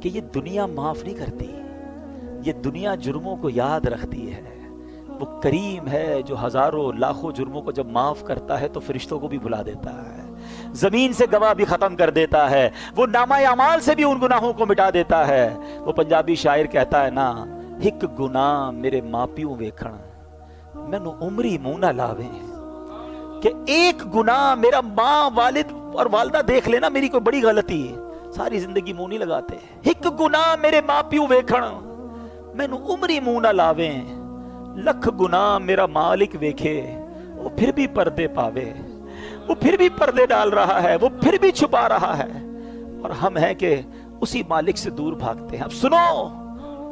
کہ یہ دنیا معاف نہیں کرتی، یہ دنیا جرموں کو یاد رکھتی ہے۔ وہ کریم ہے جو ہزاروں لاکھوں جرموں کو جب معاف کرتا ہے تو فرشتوں کو بھی بھلا دیتا ہے، زمین سے گواہ بھی ختم کر دیتا ہے، وہ نامہ اعمال سے بھی ان گناہوں کو مٹا دیتا ہے۔ وہ پنجابی شاعر کہتا ہے نا، ایک گناہ میرے ماں پیو ویکھن مینوں عمری منہ نہ لاوے، کہ ایک گناہ میرا ماں والد اور والدہ دیکھ لینا میری کوئی بڑی غلطی، ساری زندگی منہ نہیں لگاتے۔ ایک گناہ میرے ماں پیو ویکھن مینوں عمری منہ نہ لاوے، لکھ گناہ میرا مالک ویکھے وہ پھر بھی پردے پاوے، وہ پھر بھی پردے ڈال رہا ہے، وہ پھر بھی چھپا رہا ہے، اور ہم ہیں کہ اسی مالک سے دور بھاگتے ہیں۔ اب سنو،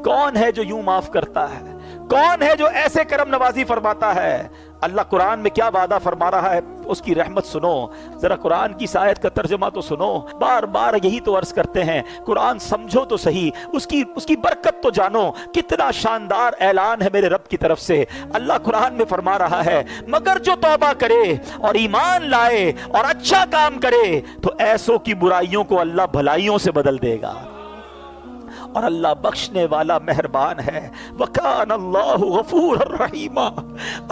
کون ہے جو یوں معاف کرتا ہے؟ کون ہے جو ایسے کرم نوازی فرماتا ہے؟ اللہ قرآن میں کیا وعدہ فرما رہا ہے، اس کی رحمت سنو، ذرا قرآن کی آیت کا ترجمہ تو سنو۔ بار بار یہی تو عرض کرتے ہیں، قرآن سمجھو تو صحیح، اس کی برکت تو جانو۔ کتنا شاندار اعلان ہے میرے رب کی طرف سے۔ اللہ قرآن میں فرما رہا ہے، مگر جو توبہ کرے اور ایمان لائے اور اچھا کام کرے تو ایسوں کی برائیوں کو اللہ بھلائیوں سے بدل دے گا، اور اللہ بخشنے والا مہربان ہے۔ وَكَانَ اللَّهُ غَفُورًا رَحِيمًا،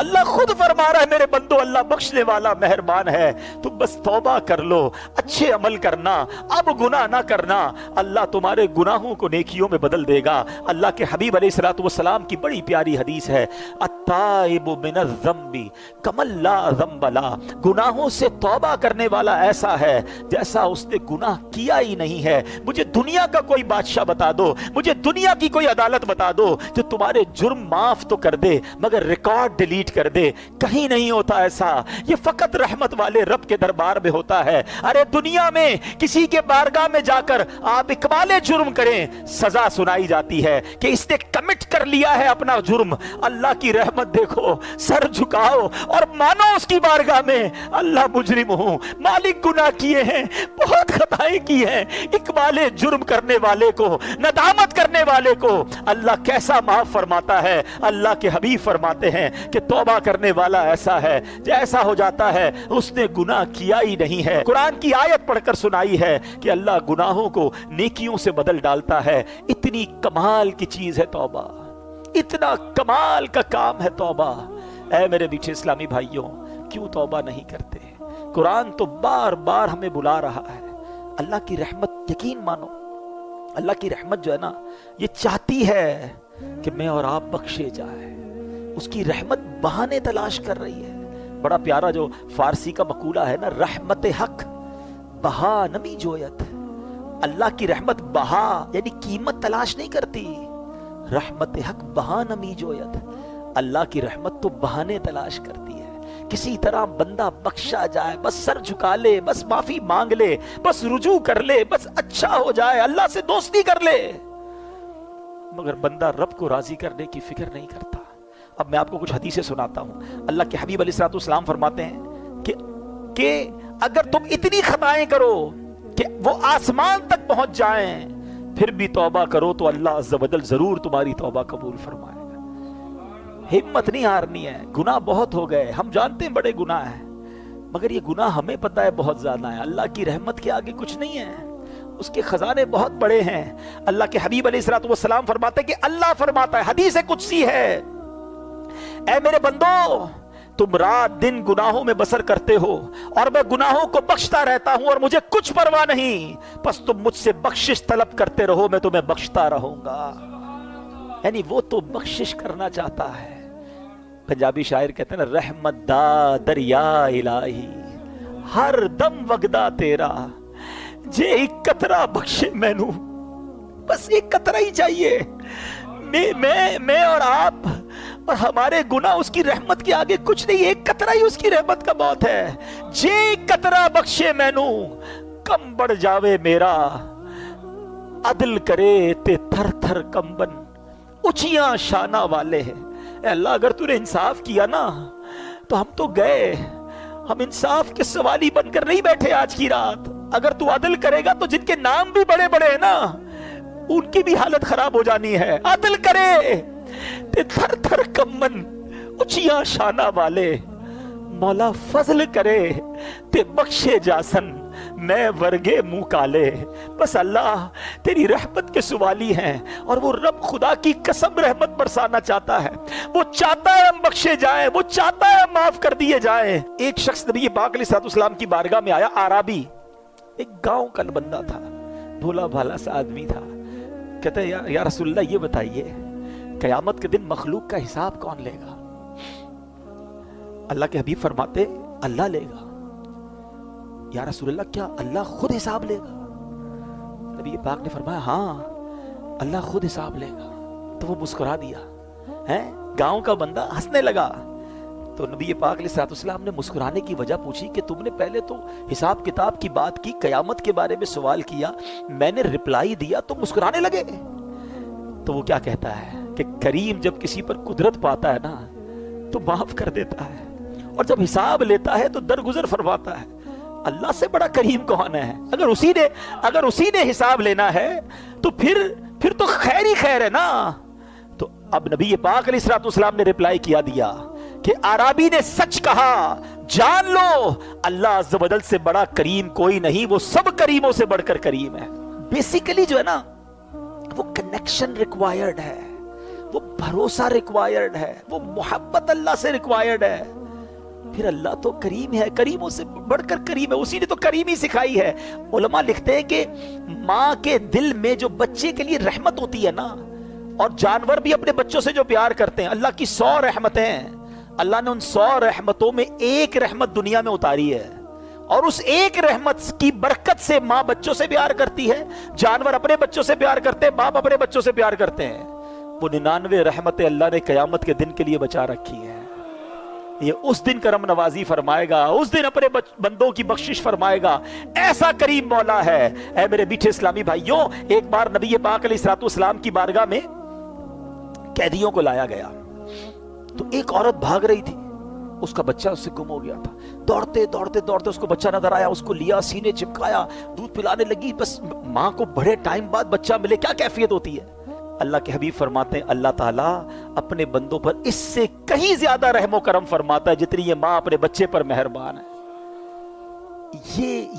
اللہ خود فرما رہا ہے میرے بندو، اللہ بخشنے والا مہربان ہے، تو بس توبہ کر لو، اچھے عمل کرنا، اب گناہ نہ کرنا، اللہ تمہارے گناہوں کو نیکیوں میں بدل دے گا۔ اللہ کے حبیب علیہ الصلوۃ والسلام کی بڑی پیاری حدیث ہے، التائب من الذنب کمن لا ذنب لہ، گناہوں سے توبہ کرنے والا ایسا ہے جیسا اس نے گناہ کیا ہی نہیں ہے۔ مجھے دنیا کا کوئی بادشاہ بتا دو، مجھے دنیا کی کوئی عدالت بتا دو جو تمہارے جرم معاف تو کر دے مگر ریکارڈ ڈیلیٹ کر دے، کہیں نہیں ہوتا ایسا، یہ فقط رحمت والے رب کے دربار میں ہوتا ہے۔ ارے دنیا میں کسی کے بارگاہ میں جا کر آپ اقبال جرم کریں، سزا سنائی جاتی ہے کہ اس نے کمٹ کر لیا ہے اپنا جرم۔ اللہ کی رحمت دیکھو، سر جھکاؤ اور مانو اس کی بارگاہ میں، اللہ مجرم ہوں، مالک گناہ کیے ہیں، بہت خطائیں کی ہیں۔ اقبال جرم کرنے والے کو، ندامت کرنے والے کو اللہ کیسا معاف فرماتا ہے۔ اللہ کے حبیب فرماتے ہیں کہ توبہ کرنے والا ایسا ہے جیسا ہو جاتا ہے اس نے گناہ کیا ہی نہیں ہے۔ قرآن کی آیت پڑھ کر سنائی ہے کہ اللہ گناہوں کو نیکیوں سے بدل ڈالتا ہے۔ اتنی کمال کی چیز ہے توبہ، اتنا کمال کا کام ہے توبہ۔ اے میرے میٹھے اسلامی بھائیوں، کیوں توبہ نہیں کرتے؟ قرآن تو بار بار ہمیں بلا رہا ہے۔ اللہ کی رحمت، یقین مانو، اللہ کی رحمت جو ہے نا، یہ چاہتی ہے کہ میں اور آپ بخشے جائے، اس کی رحمت بہانے تلاش کر رہی ہے۔ بڑا پیارا جو فارسی کا مقولہ ہے نا، رحمت حق بہا نمی جویت، اللہ کی رحمت بہا یعنی قیمت تلاش نہیں کرتی، رحمت حق بہا نمی جویت، اللہ کی رحمت تو بہانے تلاش کرتی ہے، کسی طرح بندہ بخشا جائے، بس سر جھکا لے، بس معافی مانگ لے، بس رجوع کر لے، بس اچھا ہو جائے، اللہ سے دوستی کر لے، مگر بندہ رب کو راضی کرنے کی فکر نہیں کرتا۔ اب میں آپ کو کچھ حدیثیں سناتا ہوں۔ اللہ کے حبیب علیہ الصلوۃ والسلام فرماتے ہیں کہ اگر تم اتنی خطائیں کرو کہ وہ آسمان تک پہنچ جائیں پھر بھی توبہ کرو تو اللہ عز و جل ضرور تمہاری توبہ قبول فرمائے گا۔ ہمت نہیں ہارنی ہے، گناہ بہت ہو گئے، ہم جانتے ہیں بڑے گناہ ہیں، مگر یہ گناہ ہمیں پتہ ہے بہت زیادہ ہے، اللہ کی رحمت کے آگے کچھ نہیں ہے، اس کے خزانے بہت بڑے ہیں۔ اللہ کے حبیب علیہ الصلوۃ والسلام فرماتے ہیں کہ اللہ فرماتا ہے، حدیث قدسی ہے، اے میرے بندو، تم رات دن گناہوں میں بسر کرتے ہو اور میں گناہوں کو بخشتا رہتا ہوں اور مجھے کچھ پرواہ نہیں، پس تم مجھ سے بخشش طلب کرتے رہو، میں تمہیں بخشتا رہوں گا۔ یعنی وہ تو بخشش کرنا چاہتا ہے۔ پنجابی شاعر کہتے ہیں نا، رحمت دا دریا الہی ہر دم وگدا تیرا، جے ایک قطرہ بخشے مینوں، بس ایک قطرہ ہی چاہیے، میں اور آپ اور ہمارے گناہ اس کی رحمت کے آگے کچھ نہیں، ایک قطرہ ہی اس کی رحمت کا بہت ہے۔ جے ایک قطرہ بخشے مینوں کم بڑھ جاوے میرا، عدل کرے تے تھر تھر کمبن اچیاں شانہ والے ہیں۔ اے اللہ، اگر تو نے انصاف کیا نا تو ہم تو گئے، ہم انصاف کے سوالی بن کر نہیں بیٹھے آج کی رات۔ اگر تو عدل کرے گا تو جن کے نام بھی بڑے بڑے ہیں نا ان کی بھی حالت خراب ہو جانی ہے۔ عدل کرے تے تھر تھر کمبن اچیاں شانہ والے، مولا فضل کرے تے بخشے جاسن میں ورگے منہ کالے، بس اللہ تیری رحمت کے سوالی ہیں، اور وہ رب خدا کی قسم رحمت برسانا چاہتا ہے، وہ چاہتا ہے ہم بخشے جائیں، وہ چاہتا ہے ہم معاف کر دیے جائیں۔ ایک شخص نبی پاک علیہ الصلوۃ والسلام کی بارگاہ میں آیا، اعرابی، ایک گاؤں کا بندہ تھا، بھولا بھالا سا آدمی تھا۔ کہتا ہے یا رسول اللہ یہ بتائیے قیامت کے دن مخلوق کا حساب کون لے گا؟ اللہ کے حبیب فرماتے اللہ لے گا۔ یا رسول اللہ کیا اللہ خود حساب لے گا؟ نبی پاک نے فرمایا ہاں اللہ خود حساب لے گا۔ تو وہ مسکرا دیا، گاؤں کا بندہ ہنسنے لگا۔ تو نبی پاک علیہ السلام نے مسکرانے کی وجہ پوچھی کہ تم نے پہلے تو حساب کتاب کی بات کی، قیامت کے بارے میں سوال کیا، میں نے رپلائی دیا تو مسکرانے لگے۔ تو وہ کیا کہتا ہے کہ کریم جب کسی پر قدرت پاتا ہے نا تو معاف کر دیتا ہے، اور جب حساب لیتا ہے تو درگزر فرماتا ہے۔ اللہ سے بڑا کریم کون ہے؟ اگر اسی نے حساب لینا ہے تو پھر تو خیر ہی خیر ہے نا۔ تو اب نبی پاک علیہ السلام نے رپلائی کیا دیا کہ اعرابی نے سچ کہا، جان لو اللہ عز و جل سے بڑا کریم کوئی نہیں، وہ سب کریموں سے بڑھ کر کریم ہے۔ بیسیکلی جو ہے نا وہ کنیکشن ریکوائرڈ ہے، وہ بھروسہ ریکوائرڈ ہے، وہ محبت اللہ سے ریکوائرڈ ہے۔ پھر اللہ تو کریم ہے، کریموں سے بڑھ کر کریم ہے، اسی نے تو کریمی سکھائی ہے۔ علماء لکھتے ہیں کہ ماں کے دل میں جو بچے کے لیے رحمت ہوتی ہے نا، اور جانور بھی اپنے بچوں سے جو پیار کرتے ہیں، اللہ کی 100 رحمتیں ہیں، اللہ نے ان 100 رحمتوں میں ایک رحمت دنیا میں اتاری ہے، اور اس ایک رحمت کی برکت سے ماں بچوں سے پیار کرتی ہے، جانور اپنے بچوں سے پیار کرتے ہیں، باپ اپنے بچوں سے پیار کرتے ہیں۔ وہ 99 رحمتیں اللہ نے قیامت کے دن کے لیے بچا رکھی ہیں۔ یہ اس دن کرم نوازی فرمائے گا، اس دن اپنے بندوں کی بخشش فرمائے گا، ایسا کریم مولا ہے۔ اے میرے میٹھے اسلامی بھائیوں، ایک بار نبی پاک علیہ الصلوۃ والسلام کی بارگاہ میں قیدیوں کو لایا گیا، تو ایک عورت بھاگ رہی تھی، اس کا بچہ اس سے گم ہو گیا تھا۔ دوڑتے دوڑتے دوڑتے اس کو بچہ نظر آیا، اس کو لیا، سینے چپکایا، دودھ پلانے لگی۔ بس ماں کو بڑے ٹائم بعد بچہ ملے، کیا کیفیت ہوتی ہے؟ اللہ کے حبیب فرماتے ہیں اللہ تعالیٰ اپنے بندوں پر اس سے کہیں زیادہ رحم و کرم فرماتا ہے جتنی یہ ماں اپنے بچے پر مہربان ہے۔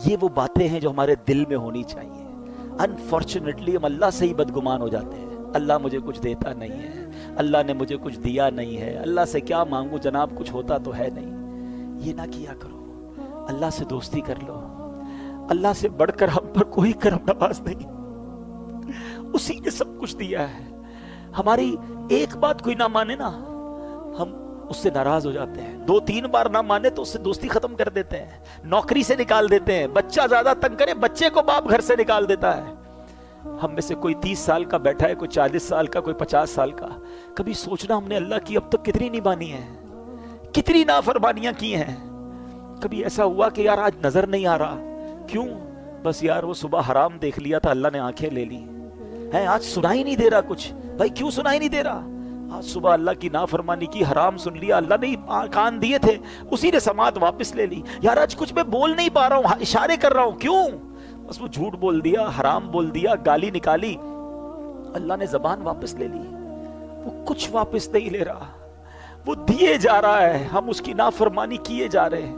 یہ وہ باتیں ہیں جو ہمارے دل میں ہونی چاہیے۔ انفارچونیٹلی ہم اللہ سے ہی بدگمان ہو جاتے ہیں، اللہ مجھے کچھ دیتا نہیں ہے، اللہ نے مجھے کچھ دیا نہیں ہے، اللہ سے کیا مانگوں جناب، کچھ ہوتا تو ہے نہیں۔ یہ نہ کیا کرو، اللہ سے دوستی کر لو۔ اللہ سے بڑھ کر ہم پر کوئی کرم نواز نہیں، اسی نے سب کچھ دیا ہے۔ ہماری ایک بات کوئی نہ مانے نا، ہم اس سے ناراض ہو جاتے ہیں، 2-3 بار نہ مانے تو اس سے دوستی ختم کر دیتے ہیں، نوکری سے نکال دیتے ہیں، بچہ زیادہ تنگ کرے بچے کو باپ گھر سے نکال دیتا ہے۔ ہم میں سے کوئی 30 سال کا بیٹھا ہے، کوئی 40 سال کا، کوئی 50 سال کا، کبھی سوچنا ہم نے اللہ کی اب تک کتنی نبھانی ہے، کتنی نافرمانیاں کی ہیں؟ کبھی ایسا ہوا کہ یار آج نظر نہیں آ رہا، کیوں؟ بس یار وہ صبح حرام دیکھ لیا تھا، اللہ نے آنکھیں لے لی ہے، آج سنائی نہیں دے رہا کچھ۔ بھائی کیوں سنائی نہیں دے رہا؟ آج صبح اللہ کی نافرمانی کی، حرام سن لیا، اللہ نے کان دیے تھے، اسی نے سماعت واپس لے لی۔ یار آج کچھ میں بول نہیں پا رہا ہوں، اشارے کر رہا ہوں، کیوں؟ بس وہ جھوٹ بول دیا، حرام بول دیا، گالی نکالی، اللہ نے زبان واپس لے لی۔ وہ کچھ واپس نہیں لے رہا، وہ دیے جا رہا ہے، ہم اس کی نافرمانی کیے جا رہے ہیں،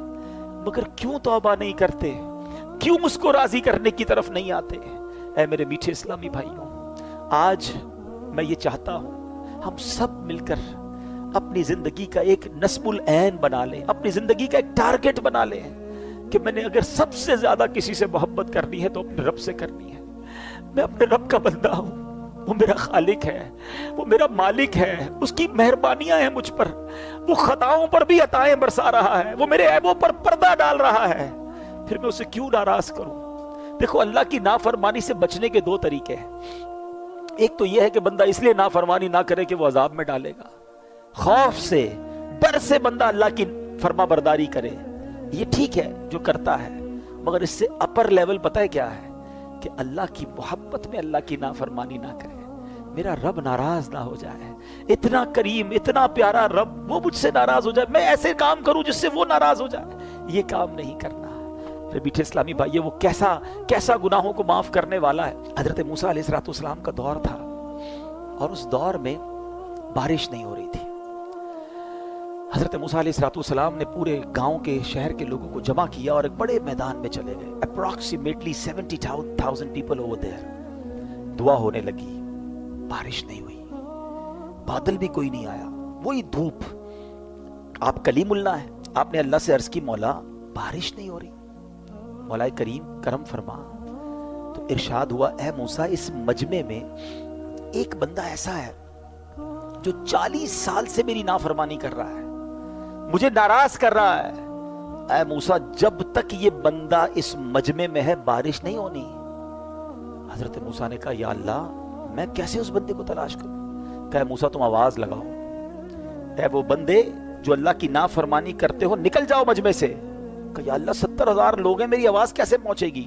مگر کیوں توبہ نہیں کرتے؟ کیوں اس کو راضی کرنے کی طرف نہیں آتے؟ اے میرے میٹھے اسلامی بھائیوں، آج میں یہ چاہتا ہوں ہم سب مل کر اپنی زندگی کا ایک نصب العین بنا لیں، اپنی زندگی کا ایک ٹارگٹ بنا لیں کہ میں نے اگر سب سے زیادہ کسی سے محبت کرنی ہے تو اپنے رب سے کرنی ہے۔ میں اپنے رب کا بندہ ہوں، وہ میرا خالق ہے، وہ میرا مالک ہے، اس کی مہربانیاں ہیں مجھ پر، وہ خطاؤں پر بھی عطائیں برسا رہا ہے، وہ میرے عیبوں پر پردہ ڈال رہا ہے، پھر میں اسے کیوں ناراض کروں؟ دیکھو اللہ کی نافرمانی سے بچنے کے 2 طریقے ہیں۔ ایک تو یہ ہے کہ بندہ اس لیے نافرمانی نہ کرے کہ وہ عذاب میں ڈالے گا، خوف سے، ڈر سے بندہ اللہ کی فرما برداری کرے، یہ ٹھیک ہے جو کرتا ہے، مگر اس سے اپر لیول پتہ ہے کیا ہے؟ کہ اللہ کی محبت میں اللہ کی نافرمانی نہ کرے، میرا رب ناراض نہ ہو جائے، اتنا کریم اتنا پیارا رب وہ مجھ سے ناراض ہو جائے، میں ایسے کام کروں جس سے وہ ناراض ہو جائے، یہ کام نہیں کرنا۔ میرے میٹھے اسلامی بھائی، وہ کیسا گناہوں کو معاف کرنے والا ہے۔ حضرت موسیٰ علیہ السلام کا دور تھا، اور اس دور میں بارش نہیں ہو رہی تھی، حضرت موسیٰ علیہ السلام نے پورے گاؤں کے شہر کے لوگوں کو جمع کیا اور ایک بڑے میدان میں چلے گئے. Approximately 70,000 people over there. دعا ہونے لگی, بارش نہیں ہوئی, بادل بھی کوئی نہیں آیا, وہی دھوپ. آپ کلیم اللہ ہیں, آپ نے اللہ سے عرض کی مولا بارش نہیں ہو رہی, مولا کریم کرم فرما. تو ارشاد ہوا اے موسیٰ اس مجمع میں ایک بندہ ایسا ہے جو 40 سال سے میری نافرمانی کر رہا ہے, مجھے ناراض کر رہا ہے. اے موسیٰ جب تک یہ بندہ اس مجمع میں ہے بارش نہیں ہونی. حضرت موسیٰ نے کہا یا اللہ میں کیسے اس بندے کو تلاش کروں؟ کہا موسیٰ تم آواز لگاؤ, اے وہ بندے جو اللہ کی نافرمانی کرتے ہو نکل جاؤ مجمع سے. کہا یا اللہ 70,000 لوگ ہیں, میری آواز کیسے پہنچے گی؟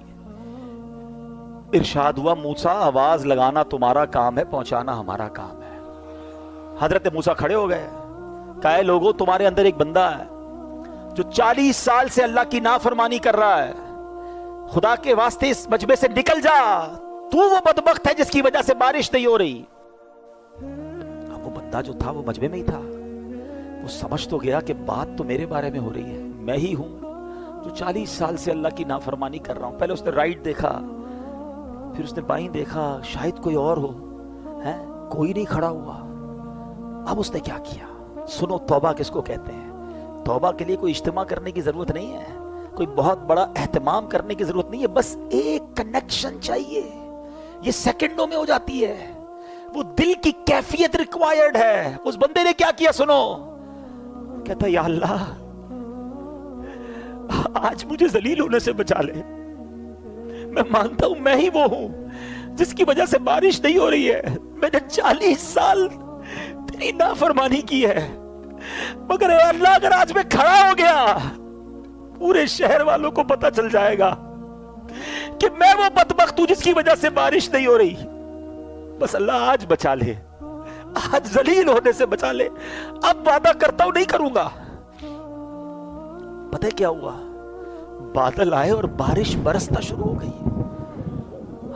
ارشاد ہوا موسیٰ آواز لگانا تمہارا کام ہے, پہنچانا ہمارا کام ہے. حضرت موسیٰ کھڑے ہو گئے, کہا اے لوگوں تمہارے اندر ایک بندہ ہے جو 40 سال سے اللہ کی نافرمانی کر رہا ہے, خدا کے واسطے اس مجمع سے نکل جا, تو وہ بدبخت ہے جس کی وجہ سے بارش نہیں ہو رہی. اب وہ بندہ جو تھا وہ مجمع میں ہی تھا, وہ سمجھ تو گیا کہ بات تو میرے بارے میں ہو رہی ہے, میں ہی ہوں جو 40 سال سے اللہ کی نافرمانی کر رہا ہوں. پہلے اس نے رائٹ دیکھا, پھر اس نے بائیں دیکھا, شاید کوئی اور ہو, کوئی نہیں کھڑا ہوا. اب اس نے کیا کیا؟ سنو توبہ کس کو کہتے ہیں. توبہ کے لیے کوئی اجتماع کرنے کی ضرورت نہیں ہے, کوئی بہت بڑا اہتمام کرنے کی ضرورت نہیں ہے, بس ایک کنیکشن چاہیے, یہ سیکنڈوں میں ہو جاتی ہے. وہ دل کی کیفیت ریکوائرڈ ہے. اس بندے نے کیا کیا سنو, کہتا یا اللہ آج مجھے ذلیل ہونے سے بچا لے, میں مانتا ہوں میں ہی وہ ہوں جس کی وجہ سے بارش نہیں ہو رہی ہے. میں نے 40 سال تیری نافرمانی کی ہے, مگر اے اللہ اگر آج میں کھڑا ہو گیا پورے شہر والوں کو پتہ چل جائے گا کہ میں وہ بدبخت ہوں جس کی وجہ سے بارش نہیں ہو رہی. بس اللہ آج بچا لے, آج ذلیل ہونے سے بچا لے. اب وعدہ کرتا ہوں نہیں کروں گا. پتہ کیا ہوا؟ بادل آئے اور بارش برسنا شروع ہو گئی.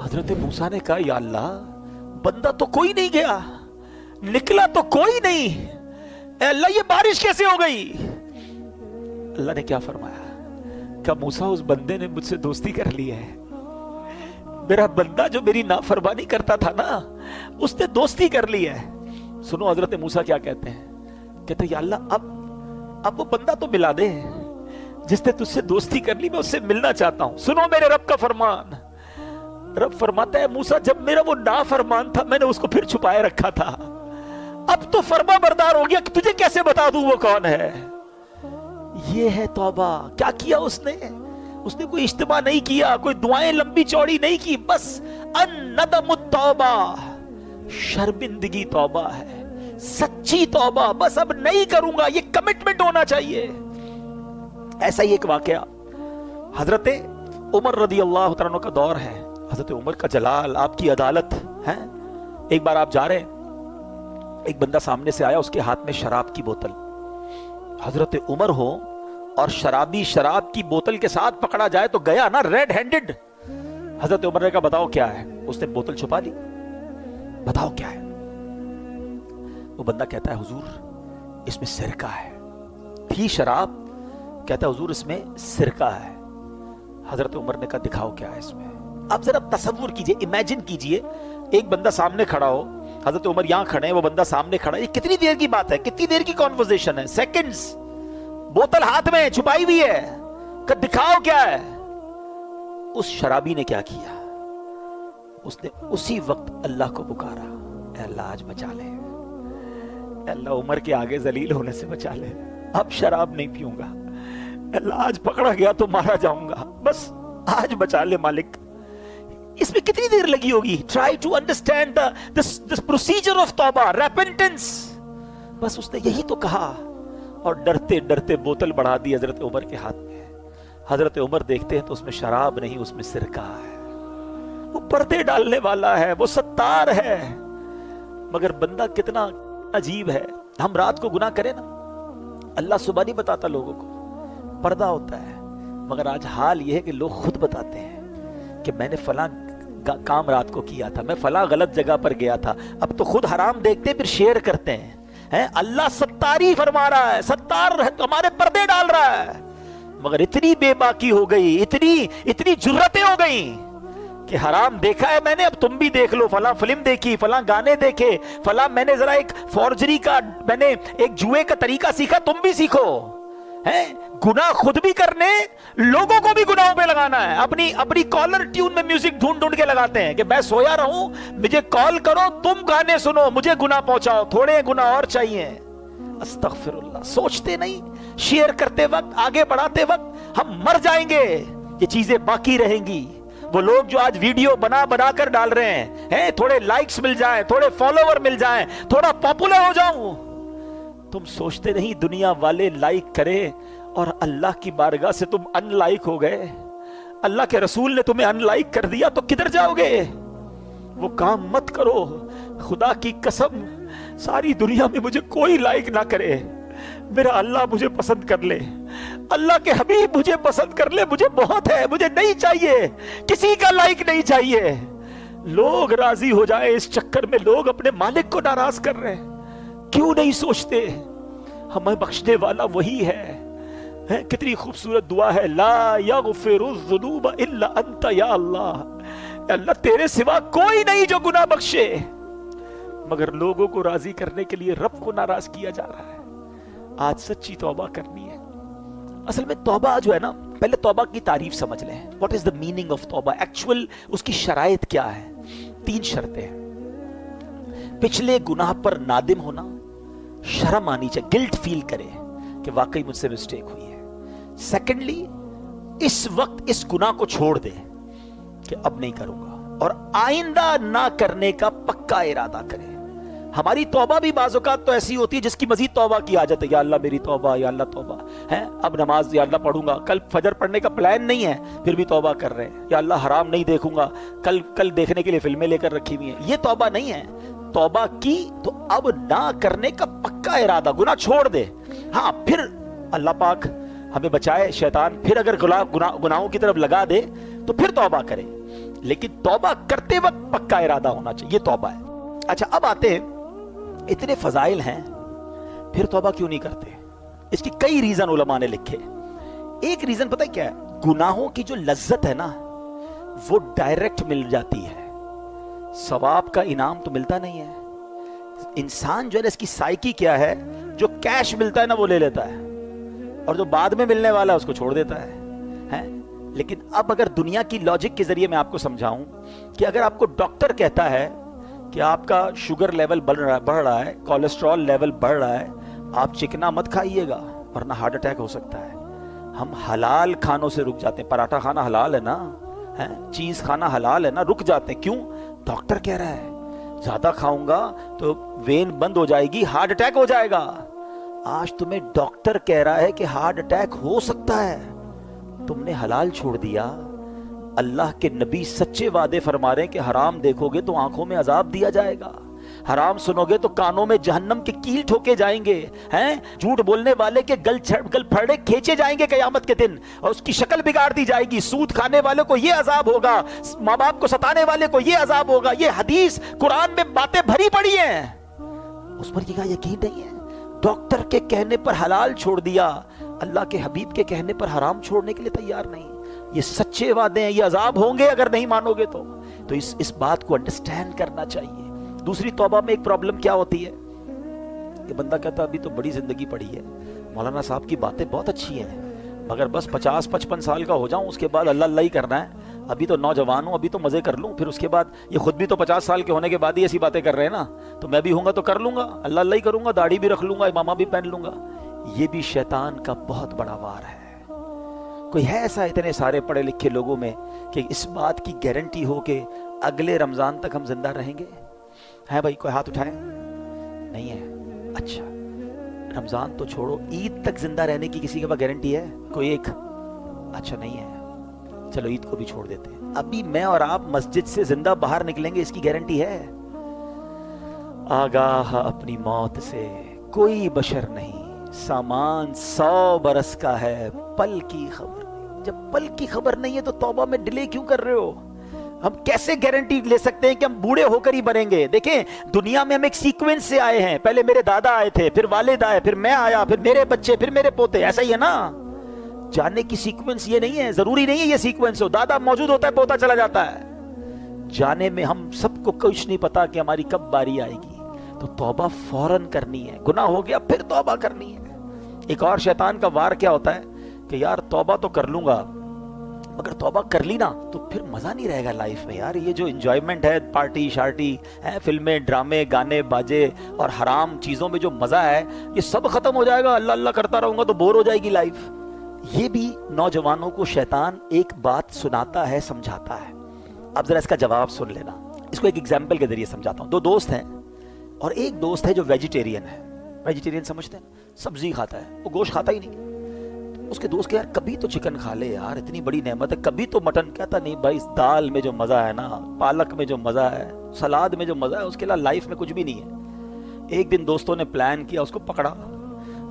حضرت موسیٰ نے کہا یا اللہ بندہ تو کوئی نہیں گیا, نکلا تو کوئی نہیں, اے اللہ یہ بارش کیسے ہو گئی؟ اللہ نے کیا فرمایا کہ موسیٰ اس بندے نے مجھ سے دوستی کر لی ہے. میرا بندہ جو میری نافرمانی کرتا تھا نا اس نے دوستی کر لی ہے. سنو حضرت موسیٰ کیا کہتے ہیں, کہتے ہیں یا اللہ اب وہ بندہ تو ملا دے جس نے تجھ سے دوستی کر لی, میں اس سے ملنا چاہتا ہوں. سنو میرے رب کا فرمان. رب فرماتا ہے موسیٰ جب میرا وہ نافرمان تھا میں نے اس کو پھر چھپائے رکھا تھا, اب تو فرما بردار ہو گیا کہ تجھے کیسے بتا دوں وہ کون ہے. یہ ہے توبہ. کیا کیا اس نے کوئی اجتماع نہیں کیا, کوئی دعائیں لمبی چوڑی نہیں کی, بس الندم التوبہ, شرمندگی توبہ ہے, سچی توبہ. بس اب نہیں کروں گا, یہ کمٹمنٹ ہونا چاہیے. ایسا ہی ایک واقعہ حضرت عمر رضی اللہ تعالیٰ عنہ کا دور ہے. حضرت عمر کا جلال, آپ کی عدالت ہے. ایک بار آپ جا رہے ہیں, ایک بندہ سامنے سے آیا, اس کے ہاتھ میں شراب کی بوتل. حضرت عمر ہو اور شرابی شراب کی بوتل کے ساتھ پکڑا جائے تو گیا نا ریڈ ہینڈڈ. حضرت عمر نے کہا بتاؤ کیا ہے. اس نے بوتل چھپا لی, بتاؤ کیا ہے. وہ بندہ کہتا ہے حضور اس میں سرکہ ہے. تھی شراب, کہتا ہے حضور اس میں سرکہ ہے. حضرت عمر نے کہا دکھاؤ کیا ہے اس میں. آپ ذرا تصور کیجئے, امیجن کیجئے, ایک بندہ سامنے کھڑا ہو, حضرت عمر یہاں کھڑے ہیں, وہ بندہ سامنے کھڑا ہے. یہ کتنی دیر کی بات ہے, کتنی دیر کی کانورسیشن ہے, سیکنڈز. بوتل ہاتھ میں چھپائی ہوئی ہے, کہ دکھاؤ کیا ہے. اس شرابی نے کیا کیا, اس نے اسی وقت اللہ کو پکارا, اے اللہ آج بچا لے, اے اللہ عمر کے آگے ذلیل ہونے سے بچا لے, اب شراب نہیں پیوں گا, اے اللہ آج پکڑا گیا تو مارا جاؤں گا, بس آج بچا لے مالک. اس میں کتنی دیر لگی ہوگی. Try to understand this procedure of توبہ, ریپنٹنس. بس اس نے یہی تو کہا اور ڈرتے ڈرتے بوتل بڑھا دی حضرت عمر کے ہاتھ میں. حضرت عمر دیکھتے ہیں تو اس میں شراب نہیں, اس میں سرکہ ہے. وہ پردے ڈالنے والا ہے, وہ ستار ہے, مگر بندہ کتنا عجیب ہے. ہم رات کو گناہ کریں نا, اللہ صبح نہیں بتاتا لوگوں کو, پردہ ہوتا ہے. مگر آج حال یہ ہے کہ لوگ خود بتاتے ہیں کہ میں نے فلاں کام رات کو کیا تھا, میں فلاں غلط جگہ پر گیا تھا. اب تو خود حرام دیکھتے پھر شیئر کرتے ہیں. اللہ ستاری فرما رہا ہے, ستار ہمارے پردے ڈال رہا ہے, مگر اتنی بے باکی ہو گئی, اتنی جرتیں ہو گئیں کہ حرام دیکھا ہے میں نے, اب تم بھی دیکھ لو, فلاں فلم دیکھی, فلاں گانے دیکھے, فلاں میں نے ذرا ایک فورجری کا, میں نے ایک جوئے کا طریقہ سیکھا, تم بھی سیکھو. گناہ خود بھی کرنے, لوگوں کو بھی گناہوں پہ لگانا ہے. اپنی کالر ٹیون میں میوزک ڈھونڈ کے لگاتے ہیں کہ میں سویا رہوں, مجھے کال کرو, تم گانے سنو, مجھے گناہ پہنچاؤ, تھوڑے گناہ اور چاہیے. استغفر اللہ. سوچتے نہیں, شیئر کرتے وقت, آگے بڑھاتے وقت ہم مر جائیں گے, یہ چیزیں باقی رہیں گی. وہ لوگ جو آج ویڈیو بنا کر ڈال رہے ہیں, تھوڑے لائکس مل جائیں, تھوڑے فالوور مل جائیں, تھوڑا پاپولر ہو جاؤں, تم سوچتے نہیں دنیا والے لائک کرے اور اللہ کی بارگاہ سے تم ان لائک ہو گئے, اللہ کے رسول نے تمہیں ان لائک کر دیا تو کدھر جاؤ گے؟ وہ کام مت کرو. خدا کی قسم, ساری دنیا میں مجھے کوئی لائک نہ کرے, میرا اللہ مجھے پسند کر لے, اللہ کے حبیب مجھے پسند کر لے, مجھے بہت ہے, مجھے نہیں چاہیے, کسی کا لائک نہیں چاہیے. لوگ راضی ہو جائے, اس چکر میں لوگ اپنے مالک کو ناراض کر رہے ہیں. کیوں نہیں سوچتے ہمیں بخشنے والا وہی ہے. کتنی خوبصورت دعا ہے, لا یغفر الذنوب الا انت, یا اللہ, اللہ تیرے سوا کوئی نہیں جو گناہ بخشے. مگر لوگوں کو راضی کرنے کے لیے رب کو ناراض کیا جا رہا ہے. آج سچی توبہ کرنی ہے. اصل میں توبہ جو ہے نا, پہلے توبہ کی تعریف سمجھ لیں. What is the meaning of توبہ, ایکچوئل اس کی شرائط کیا ہے؟ 3 شرطیں ہیں. پچھلے گناہ پر نادم ہونا, شرم آنی چاہیے, گلٹ فیل کرے کہ واقعی مجھ سے مسٹیک ہوئی ہے. سیکنڈلی, اس وقت اس گناہ کو چھوڑ دے کہ اب نہیں کروں گا, اور آئندہ نہ کرنے کا پکا ارادہ کرے. ہماری توبہ بھی بعض اوقات تو ایسی ہوتی ہے جس کی مزید توبہ کی عادت ہے. یا اللہ میری توبہ, یا اللہ توبہ ہے, اب نماز یا اللہ پڑھوں گا, کل فجر پڑھنے کا پلان نہیں ہے پھر بھی توبہ کر رہے ہیں. یا اللہ حرام نہیں دیکھوں گا, کل دیکھنے کے لیے فلمیں لے کر رکھی ہوئی ہیں. یہ توبہ نہیں ہے. توبہ کی تو اب نہ کرنے کا پکا ارادہ, گناہ چھوڑ دے. ہاں, پھر اللہ پاک ہمیں بچائے شیطان, پھر اگر گناہوں کی طرف لگا دے تو پھر توبہ کرے, لیکن توبہ کرتے وقت پکا ارادہ ہونا چاہیے. یہ توبہ ہے. اچھا, اب آتے ہیں, اتنے فضائل ہیں پھر توبہ کیوں نہیں کرتے؟ اس کی کئی ریزن علماء نے لکھے. ایک ریزن پتہ کیا ہے؟ گناہوں کی جو لذت ہے نا وہ ڈائریکٹ مل جاتی ہے, ثواب کا انعام تو ملتا نہیں ہے. انسان جو ہے نا, اس کی سائیکی کیا ہے, جو کیش ملتا ہے نا وہ لے لیتا ہے, اور جو بعد میں ملنے والا ہے اس کو چھوڑ دیتا ہے. لیکن اب اگر دنیا کی لاجک کے ذریعے میں آپ کو سمجھاؤں کہ اگر آپ کو ڈاکٹر کہتا ہے کہ آپ کا شوگر لیول بڑھ رہا ہے, کولیسٹرول لیول بڑھ رہا ہے, آپ چکنا مت کھائیے گا ورنہ ہارٹ اٹیک ہو سکتا ہے. ہم حلال کھانوں سے رک جاتے ہیں. پراٹھا کھانا حلال ہے نا, چیز کھانا حلال ہے نا, رک جاتے ہیں. کیوں؟ ڈاکٹر کہہ رہا ہے زیادہ کھاؤں گا تو وین بند ہو جائے گی, ہارٹ اٹیک ہو جائے گا. آج تمہیں ڈاکٹر کہہ رہا ہے کہ ہارٹ اٹیک ہو سکتا ہے, تم نے حلال چھوڑ دیا. اللہ کے نبی سچے وعدے فرما رہے ہیں کہ حرام دیکھو گے تو آنکھوں میں عذاب دیا جائے گا, حرام سنو گے تو کانوں میں جہنم کے کیل ٹھوکے جائیں گے, جھوٹ بولنے والے کے گل پھڑے کھینچے جائیں گے قیامت کے دن, اور اس کی شکل بگاڑ دی جائے گی. سود کھانے والے کو یہ عذاب ہوگا, ماں باپ کو ستانے والے کو یہ عذاب ہوگا. یہ حدیث قرآن میں باتیں بھری پڑی ہیں, اس پر یہ یقین نہیں ہے. ڈاکٹر کے کہنے پر حلال چھوڑ دیا, اللہ کے حبیب کے کہنے پر حرام چھوڑنے کے لیے تیار نہیں. یہ سچے وعدے ہیں, یہ عذاب ہوں گے اگر نہیں مانو گے تو اس بات کو انڈرسٹینڈ کرنا چاہیے. دوسری توبہ میں ایک پرابلم کیا ہوتی ہے کہ بندہ کہتا ابھی تو بڑی زندگی پڑی ہے, مولانا صاحب کی باتیں بہت اچھی ہیں, مگر بس 50-55 سال کا ہو جاؤں اس کے بعد اللہ اللہ ہی کرنا ہے. ابھی تو نوجوان ہوں, ابھی تو مزے کر لوں, پھر اس کے بعد یہ خود بھی تو 50 سال کے ہونے کے بعد ہی ایسی باتیں کر رہے ہیں نا, تو میں بھی ہوں گا تو کر لوں گا, اللہ اللہ ہی کروں گا, داڑھی بھی رکھ لوں گا, امامہ بھی پہن لوں گا. یہ بھی شیطان کا بہت بڑا وار ہے. کوئی ہے ایسا اتنے سارے پڑھے لکھے لوگوں میں کہ اس بات کی گارنٹی ہو کہ اگلے رمضان تک ہم زندہ رہیں گے؟ ہے بھائی, کوئی ہاتھ اٹھائے؟ نہیں ہے. اچھا, رمضان تو چھوڑو, عید تک زندہ رہنے کی کسی کے پاس گارنٹی ہے کوئی ایک؟ اچھا نہیں ہے, چلو عید کو بھی چھوڑ دیتے ہیں. ابھی میں اور آپ مسجد سے زندہ باہر نکلیں گے, اس کی گارنٹی ہے؟ آگاہ اپنی موت سے کوئی بشر نہیں, سامان 100 برس کا ہے, پل کی خبر نہیں. جب پل کی خبر نہیں ہے تو توبہ میں ڈیلے کیوں کر رہے ہو؟ ہم کیسے گارنٹی لے سکتے ہیں کہ ہم بوڑھے ہو کر ہی بنیں گے؟ دیکھیں دنیا میں ہم ایک سیکوینس سے آئے ہیں، پہلے میرے دادا آئے تھے، پھر والد آئے، پھر میں آیا، پھر میرے بچے، پھر میرے پوتے، ایسا ہی ہے نا؟ جاننے کی سیکوینس یہ نہیں ہے، ضروری نہیں ہے یہ سیکوینس ہو، دادا موجود ہوتا ہے پوتا چلا جاتا ہے۔ جانے میں ہم سب کو کچھ نہیں پتا کہ ہماری کب باری آئے گی، تو توبہ فوراً کرنی ہے، گناہ ہو گیا پھر توبہ کرنی ہے۔ ایک اور شیطان کا وار کیا ہوتا ہے کہ یار توبہ تو کر لوں گا، اگر توبہ کر لی نا تو پھر مزہ نہیں رہے گا لائف میں، یار یہ جو انجوائمنٹ ہے، پارٹی شارٹی ہے، فلمیں ڈرامے گانے باجے اور حرام چیزوں میں جو مزہ ہے یہ سب ختم ہو جائے گا، اللہ اللہ کرتا رہوں گا تو بور ہو جائے گی لائف۔ یہ بھی نوجوانوں کو شیطان ایک بات سناتا ہے، سمجھاتا ہے۔ اب ذرا اس کا جواب سن لینا، اس کو ایک ایگزامپل کے ذریعے سمجھاتا ہوں۔ دو دوست ہیں اور ایک دوست ہے جو ویجیٹیرین ہے۔ ویجیٹیرین سمجھتے ہیں؟ سبزی کھاتا ہے، وہ گوشت کھاتا ہی نہیں۔ اس کے دوست کہ یار کبھی تو چکن کھا لے یار، اتنی بڑی نعمت ہے، کبھی تو مٹن۔ کہتا نہیں بھائی، اس دال میں جو مزہ ہے نا، پالک میں جو مزہ ہے، سلاد میں جو مزہ ہے، اس کے علاوہ لائف میں کچھ بھی نہیں ہے۔ ایک دن دوستوں نے پلان کیا، اس کو پکڑا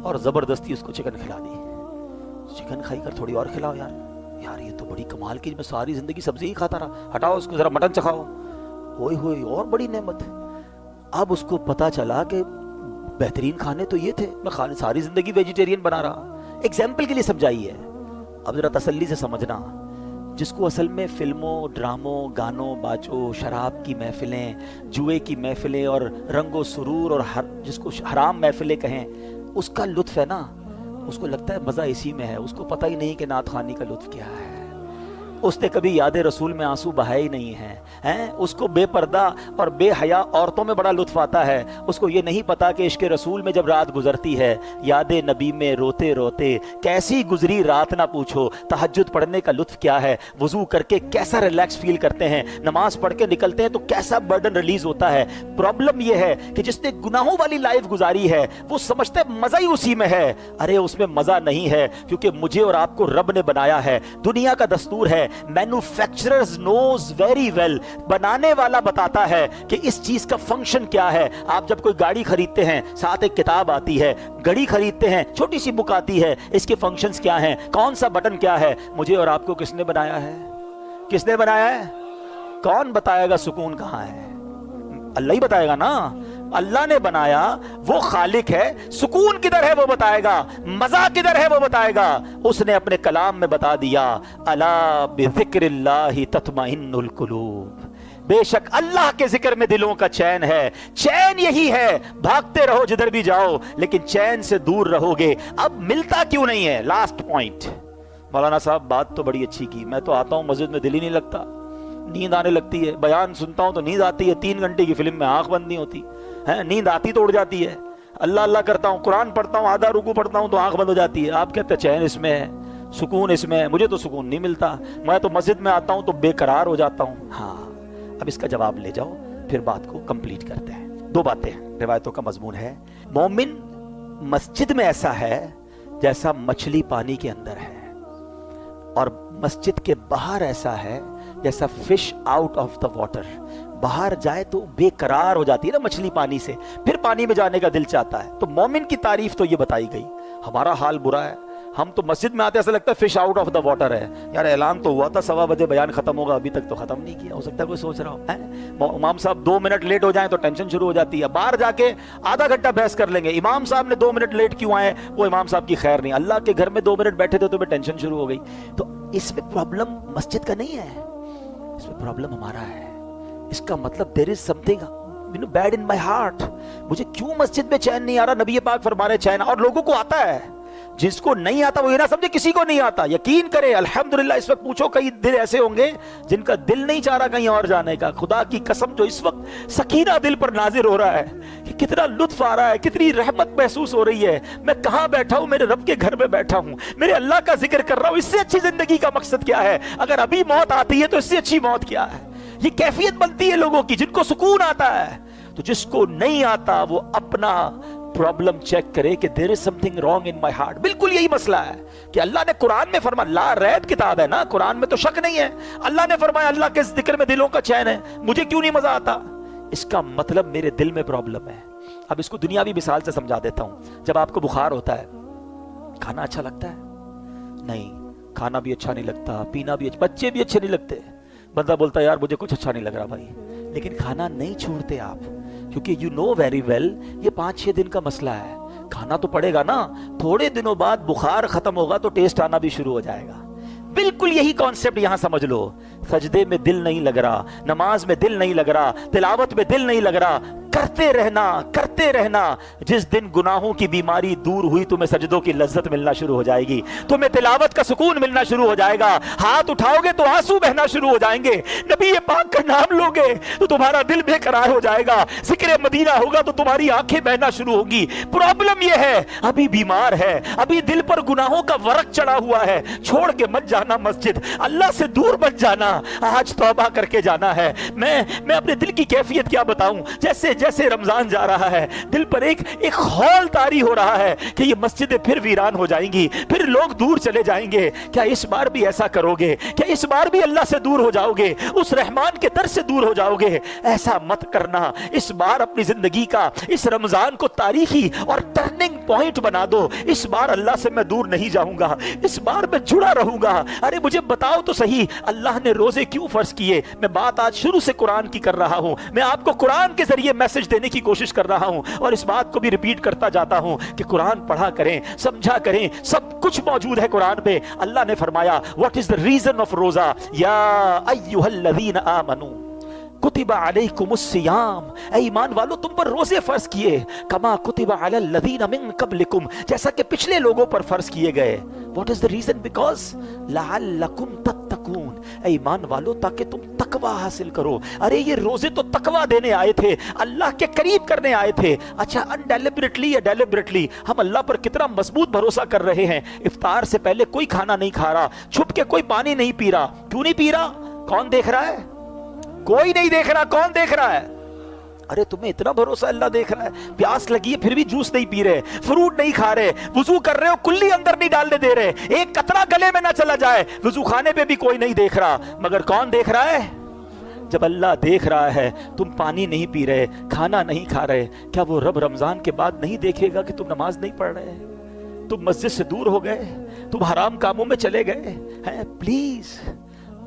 اور زبردستی اس کو چکن کھلا دی۔ چکن کھائی کر تھوڑی اور کھلاؤ یار، یار یہ تو بڑی کمال کی، میں ساری زندگی سبزی ہی کھاتا رہا، ہٹاؤ اس کو، ذرا مٹن چکھاؤ۔ ہوئے ہوئے اور بڑی نعمت۔ اب اس کو پتا چلا کہ بہترین کھانے تو یہ تھے، میں ساری زندگی ویجیٹیرین بنا رہا۔ ایگزامپل کے لیے سمجھائی ہے، اب ذرا تسلی سے سمجھنا۔ جس کو اصل میں فلموں، ڈراموں، گانوں باجوں، شراب کی محفلیں، جوئے کی محفلیں اور رنگ و سرور اور جس کو حرام محفلیں کہیں، اس کا لطف ہے نا، اس کو لگتا ہے مزہ اسی میں ہے، اس کو پتہ ہی نہیں کہ نعت خوانی کا لطف کیا ہے۔ اس نے کبھی یاد رسول میں آنسو بہائے ہی نہیں ہیں، اس کو بے پردہ اور بے حیا عورتوں میں بڑا لطف آتا ہے، اس کو یہ نہیں پتا کہ عشق رسول میں جب رات گزرتی ہے، یاد نبی میں روتے روتے کیسی گزری رات نہ پوچھو، تہجد پڑھنے کا لطف کیا ہے، وضو کر کے کیسا ریلیکس فیل کرتے ہیں، نماز پڑھ کے نکلتے ہیں تو کیسا برڈن ریلیز ہوتا ہے۔ پرابلم یہ ہے کہ جس نے گناہوں والی لائف گزاری ہے وہ سمجھتا ہے مزہ ہی اسی میں ہے۔ ارے اس میں مزہ نہیں ہے، کیونکہ مجھے اور آپ کو رب نے بنایا ہے۔ دنیا کا دستور ہے، مینوفیکچررز نوز ویری ویل، بنانے والا بتاتا ہے کہ اس چیز کا فنکشن کیا ہے۔ آپ جب کوئی گاڑی خریدتے ہیں ساتھ ایک کتاب آتی ہے، گھڑی خریدتے ہیں چھوٹی سی بک آتی ہے، اس کے فنکشنز کیا ہیں، کون سا بٹن کیا ہے۔ مجھے اور آپ کو کس نے بنایا ہے؟ کس نے بنایا ہے؟ کون بتائے گا سکون کہاں ہے؟ اللہ ہی بتائے گا نا۔ اللہ نے بنایا، وہ خالق ہے، سکون کدھر ہے وہ بتائے گا، مزہ کدھر ہے وہ بتائے گا۔ اس نے اپنے کلام میں بتا دیا، الا بذکر اللہ تطمئن القلوب، بے شک اللہ کے ذکر میں دلوں کا چین ہے۔ چین یہی ہے، بھاگتے رہو جدھر بھی جاؤ لیکن چین سے دور رہو گے۔ اب ملتا کیوں نہیں ہے؟ Last point. مولانا صاحب بات تو بڑی اچھی کی، میں تو آتا ہوں مسجد میں دل ہی نہیں لگتا، نیند آنے لگتی ہے، بیان سنتا ہوں تو نیند آتی ہے، 3 گھنٹے کی فلم میں آنکھ بند نہیں ہوتی ہے، نیند آتی تو اڑ جاتی ہے، اللہ اللہ کرتا ہوں، قرآن پڑھتا ہوں، آدھا رکوع پڑھتا ہوں تو آنکھ بند ہو جاتی ہے۔ آپ کہتے ہیں چین اس میں ہے، سکون اس میں ہے، مجھے تو سکون نہیں ملتا، میں تو مسجد میں آتا ہوں تو بے قرار ہو جاتا ہوں۔ ہاں اب اس کا جواب لے جاؤ، پھر بات کو کمپلیٹ کرتے ہیں۔ 2 باتیں روایتوں کا مضمون ہے۔ مومن مسجد میں ایسا ہے جیسا مچھلی پانی کے اندر ہے، اور مسجد کے باہر ایسا ہے جیسا fish out of the water. باہر جائے تو بے قرار ہو جاتی ہے نا مچھلی پانی سے، پھر پانی میں جانے کا دل چاہتا ہے۔ تو مومن کی تعریف تو یہ بتائی گئی۔ ہمارا حال برا ہے، ہم تو مسجد میں آتے ایسا لگتا ہے fish out of the water ہے۔ یار اعلان تو ہوا تھا 1:15 بجے بیان ختم ہوگا، ابھی تک تو ختم نہیں کیا، ہو سکتا ہے کوئی سوچ رہا ہو۔ امام صاحب 2 منٹ لیٹ ہو جائیں تو ٹینشن شروع ہو جاتی ہے، باہر جا کے آدھا گھنٹہ بحث کر لیں گے، امام صاحب نے 2 منٹ لیٹ کیوں آئے، وہ امام صاحب کی خیر نہیں، اللہ کے گھر میں 2 منٹ بیٹھے تھے تو میں ٹینشن شروع ہو گئی۔ تو اس میں پرابلم مسجد کا نہیں ہے، اس میں پرابلم ہمارا ہے۔ اس کا مطلب there is something bad in my heart۔ مجھے کیوں مسجد میں چین نہیں آ رہا؟ نبی پاک فرما رہے چین، اور لوگوں کو آتا ہے، جس کو نہیں آتا وہ یہ نہ سمجھے کسی کو نہیں آتا، یقین کرے الحمدللہ۔ اس وقت پوچھو کئی دل ایسے ہوں گے جن کا دل نہیں چاہ رہا کہیں اور جانے کا، خدا کی قسم جو اس وقت سکینہ دل پر نازل ہو رہا ہے کہ کتنا لطف آ رہا ہے، کتنی رحمت محسوس ہو رہی ہے، میں کہاں بیٹھا ہوں، میرے رب کے گھر میں بیٹھا ہوں، میرے اللہ کا ذکر کر رہا ہوں۔ اس سے اچھی زندگی کا مقصد کیا ہے؟ اگر ابھی موت آتی ہے تو اس سے اچھی موت کیا ہے؟ یہ کیفیت بنتی ہے لوگوں کی جن کو سکون آتا ہے۔ تو جس کو نہیں آتا وہ اپنا پرابلم چیک کرے کہ there is something wrong in my heart۔ بالکل یہی مسئلہ ہے کہ اللہ نے قرآن میں فرمایا، لا ریب کتاب ہے نا، قرآن میں تو شک نہیں ہے، اللہ نے فرمایا اللہ کے ذکر میں دلوں کا چین ہے، مجھے کیوں نہیں مزہ آتا؟ اس کا مطلب میرے دل میں پرابلم ہے۔ اب اس کو دنیاوی مثال سے سمجھا دیتا ہوں۔ جب آپ کو بخار ہوتا ہے، کھانا اچھا لگتا ہے؟ نہیں، کھانا بھی اچھا نہیں لگتا، پینا بھی اچھا، بچے بھی اچھے نہیں لگتے، بندہ بولتا ہے یار مجھے کچھ اچھا نہیں لگ رہا بھائی، لیکن کھانا نہیں چھوڑتے آپ، کیونکہ یو نو ویری ویل یہ 5-6 دن کا مسئلہ ہے، کھانا تو پڑے گا نا، تھوڑے دنوں بعد بخار ختم ہوگا تو ٹیسٹ آنا بھی شروع ہو جائے گا۔ بالکل یہی کانسیپٹ یہاں سمجھ لو، سجدے میں دل نہیں لگ رہا، نماز میں دل نہیں لگ رہا، تلاوت میں دل نہیں لگ رہا، کرتے رہنا، جس دن گناہوں کی بیماری دور ہوئی تمہیں سجدوں کی لذت ملنا شروع ہو جائے گی، تمہیں تلاوت کا سکون ملنا شروع ہو جائے گا، ہاتھ اٹھاؤ گے تو آنسو بہنا شروع ہو جائیں گے، نبی پاک کا نام لوگے تو تمہارا دل بے قرار ہو جائے گا، ذکر مدینہ ہوگا تو تمہاری آنکھیں بہنا شروع ہوگی۔ پرابلم یہ ہے ابھی بیمار ہے، ابھی دل پر گناہوں کا ورق چڑھا ہوا ہے، چھوڑ کے مت جانا مسجد، اللہ سے دور مت جانا، آج توبہ کر کے جانا ہے۔ میں اپنے دل کی کیفیت کیا بتاؤں، جیسے جیسے رمضان جا رہا ہے دل پر ایک خول طاری ہو رہا ہے کہ یہ مسجدیں پھر ویران ہو جائیں گی، پھر لوگ دور چلے جائیں گے، کیا اس بار بھی ایسا کرو گے؟ کیا اس بار بھی اللہ سے دور ہو جاؤ گے، اس رحمان کے در سے دور ہو جاؤ گے؟ ایسا مت کرنا، اس بار اپنی زندگی کا اس رمضان کو تاریخی اور ٹرننگ پوائنٹ بنا دو، اس بار اللہ سے میں دور نہیں جاؤں گا، اس بار میں جڑا رہوں گا۔ ارے مجھے بتاؤ تو صحیح، اللہ نے روزے کیوں فرض کیے؟ میں بات آج شروع سے قرآن کی کر رہا ہوں، میں آپ کو قرآن کے ذریعے میسج دینے کی کوشش کر رہا ہوں، اور اس بات کو بھی ریپیٹ کرتا جاتا ہوں کہ قرآن پڑھا کریں، سمجھا کریں، سب کچھ موجود ہے قرآن پہ۔ اللہ نے فرمایا what is the reason of روزہ، یا ایھا الذین آمنوا کتب علیکم الصیام، اے ایمان والو تم پر روزے فرض کیے، کما کتب علی الذین من قبلکم، جیسا کہ پچھلے لوگوں پر فرض کیے گئے۔ what is the reason؟ because لعلکم تتقون، اے ایمان والو تاکہ تم تقوی حاصل کرو۔ ارے یہ روزے تو تقوی دینے آئے تھے، اللہ کے قریب کرنے آئے تھے۔ اچھا ڈیلیبریٹلی یا ڈیلیبریٹلی ہم اللہ پر کتنا مضبوط بھروسہ کر رہے ہیں، افطار سے پہلے کوئی کھانا نہیں کھا رہا، چھپ کے کوئی پانی نہیں پی رہا، کیوں نہیں پی رہا؟ کون دیکھ رہا ہے؟ کوئی نہیں دیکھ رہا، کون دیکھ رہا ہے؟ ارے تمہیں اتنا بھروسہ اللہ دیکھ رہا ہے، پیاس لگی ہے پھر بھی جوس نہیں پی رہے، فروٹ نہیں کھا رہے، وضو کر رہے ہو کلی اندر نہیں ڈالنے دے رہے، ایک قطرہ گلے میں نہ چلا جائے، وضو خانے پہ بھی کوئی نہیں دیکھ رہا، مگر کون دیکھ رہا ہے؟ جب اللہ دیکھ رہا ہے تم پانی نہیں پی رہے، کھانا نہیں کھا رہے، کیا وہ رب رمضان کے بعد نہیں دیکھے گا کہ تم نماز نہیں پڑھ رہے، تم مسجد سے دور ہو گئے، تم حرام کاموں میں چلے گئے ہیں؟ پلیز،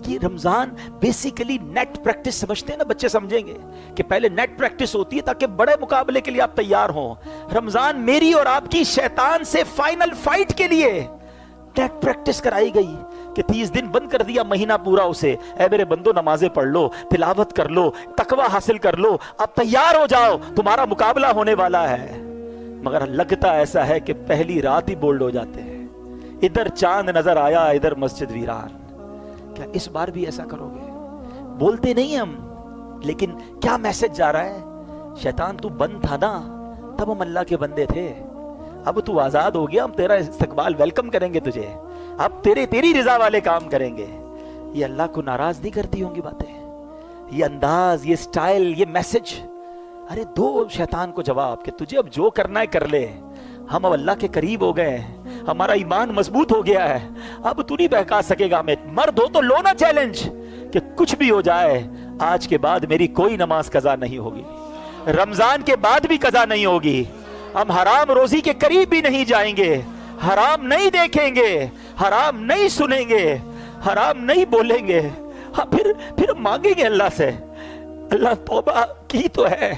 یہ رمضان بیسیکلی نیٹ پریکٹس سمجھتے ہیں نا بچے، سمجھیں گے کہ پہلے نیٹ پریکٹس ہوتی ہے تاکہ بڑے مقابلے کے لیے آپ تیار ہوں۔ رمضان میری اور آپ کی شیطان سے فائنل فائٹ کے لیے نیٹ پریکٹس کرائی گئی کہ 30 دن بند کر دیا، مہینہ پورا اسے، اے میرے بندو نمازیں پڑھ لو، تلاوت کر لو، تقوی حاصل کر لو، اب تیار ہو جاؤ، تمہارا مقابلہ ہونے والا ہے۔ مگر لگتا ایسا ہے کہ پہلی رات ہی بولڈ ہو جاتے ہیں، ادھر چاند نظر آیا ادھر مسجد ویران۔ کیا اس بار بھی ایسا کرو گے؟ بولتے نہیں ہم، لیکن کیا میسج جا رہا ہے؟ شیطان تو بند تھا نا، تب ہم اللہ کے بندے تھے، اب تو آزاد ہو گیا، ہم تیرا استقبال ویلکم کریں گے تجھے، اب تیری رضا والے کام کریں گے۔ یہ اللہ کو ناراض نہیں کرتی ہوں گی باتیں؟ یہ انداز، یہ سٹائل، یہ میسج، ارے دو شیطان کو جواب کہ تجھے اب جو کرنا ہے کر لے، ہم اب اللہ کے قریب ہو گئے ہیں، ہمارا ایمان مضبوط ہو گیا ہے، اب تو نہیں بہکا سکے گا ہمیں۔ مرد ہو تو لو نا چیلنج کہ کچھ بھی ہو جائے، آج کے بعد میری کوئی نماز قضا نہیں ہوگی، رمضان کے بعد بھی قضا نہیں ہوگی، ہم حرام روزی کے قریب بھی نہیں جائیں گے، حرام نہیں دیکھیں گے، حرام نہیں سنیں گے، حرام نہیں بولیں گے، ہاں پھر مانگیں گے اللہ سے، اللہ توبہ کی تو ہے،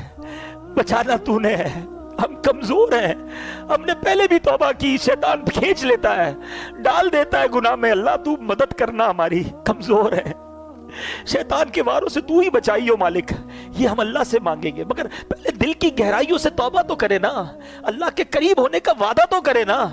بچانا تو نے ہے، ہم کمزور ہیں، ہم نے پہلے بھی توبہ کی، شیطان کھینچ لیتا ہے، ڈال دیتا ہے گناہ میں، اللہ تو مدد کرنا، ہماری کمزور ہے، شیطان کے واروں سے تو ہی بچائیو مالک، یہ ہم اللہ سے مانگیں گے، مگر پہلے دل کی گہرائیوں سے توبہ تو کرے نا، اللہ کے قریب ہونے کا وعدہ تو کرے نا۔